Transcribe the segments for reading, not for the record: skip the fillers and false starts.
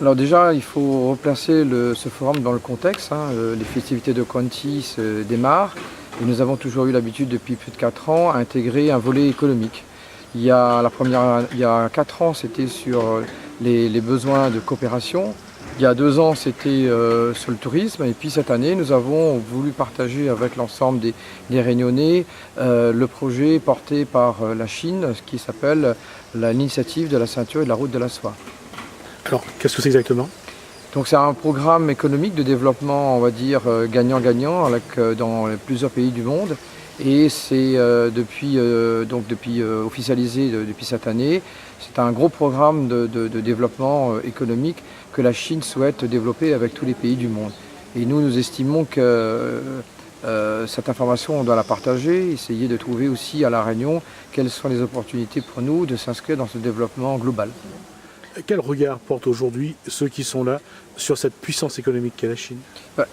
Alors déjà, il faut replacer ce forum dans le contexte. Les festivités de Kwanti démarrent et nous avons toujours eu l'habitude depuis plus de 4 ans à intégrer un volet économique. Il y a 4 ans, c'était sur les besoins de coopération. Il y a 2 ans, c'était sur le tourisme. Et puis cette année, nous avons voulu partager avec l'ensemble des Réunionnais le projet porté par la Chine, ce qui s'appelle l'initiative de la ceinture et de la route de la soie. Alors, qu'est-ce que c'est exactement? Donc c'est un programme économique de développement, on va dire, gagnant-gagnant dans plusieurs pays du monde. Et c'est officialisé depuis cette année. C'est un gros programme de développement économique que la Chine souhaite développer avec tous les pays du monde. Et nous estimons que cette information, on doit la partager, essayer de trouver aussi à La Réunion quelles sont les opportunités pour nous de s'inscrire dans ce développement global. Quel regard portent aujourd'hui ceux qui sont là sur cette puissance économique qu'est la Chine?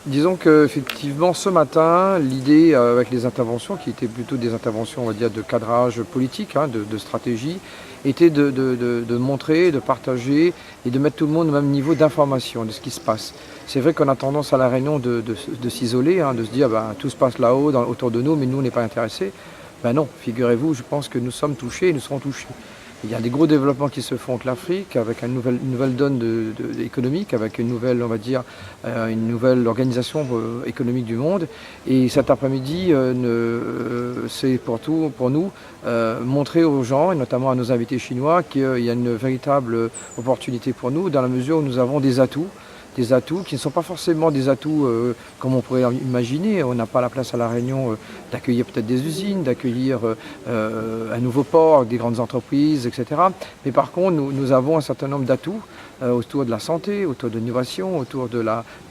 Disons qu'effectivement, ce matin, l'idée avec les interventions, qui étaient plutôt des interventions, on va dire, de cadrage politique, de stratégie, était de montrer, de partager et de mettre tout le monde au même niveau d'information de ce qui se passe. C'est vrai qu'on a tendance à La Réunion de s'isoler, de se dire tout se passe là-haut, autour de nous, mais nous, on n'est pas intéressés. Non, figurez-vous, je pense que nous sommes touchés et nous serons touchés. Il y a des gros développements qui se font avec l'Afrique, avec une nouvelle donne économique, avec une nouvelle, on va dire, une nouvelle organisation économique du monde. Et cet après-midi, c'est pour nous montrer aux gens, et notamment à nos invités chinois, qu'il y a une véritable opportunité pour nous, dans la mesure où nous avons des atouts qui ne sont pas forcément des atouts comme on pourrait imaginer. On n'a pas la place à La Réunion d'accueillir peut-être des usines, d'accueillir un nouveau port, des grandes entreprises, etc. Mais par contre, nous avons un certain nombre d'atouts autour de la santé, autour de l'innovation, autour de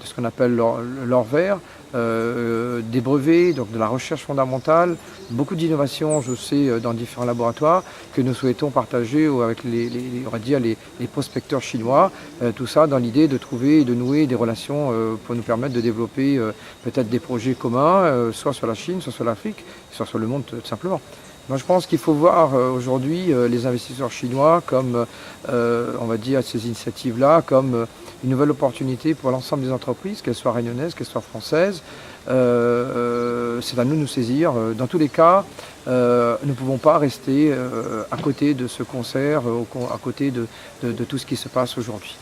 ce qu'on appelle l'or vert, des brevets, donc de la recherche fondamentale, beaucoup d'innovations, je sais, dans différents laboratoires que nous souhaitons partager avec les prospecteurs chinois, tout ça dans l'idée de trouver et de nouer des relations pour nous permettre de développer peut-être des projets communs, soit sur la Chine, soit sur l'Afrique, soit sur le monde tout simplement. Moi, je pense qu'il faut voir aujourd'hui les investisseurs chinois comme, on va dire, ces initiatives-là, comme une nouvelle opportunité pour l'ensemble des entreprises, qu'elles soient réunionnaises, qu'elles soient françaises. C'est à nous de nous saisir. Dans tous les cas, nous ne pouvons pas rester à côté de ce concert, à côté de tout ce qui se passe aujourd'hui.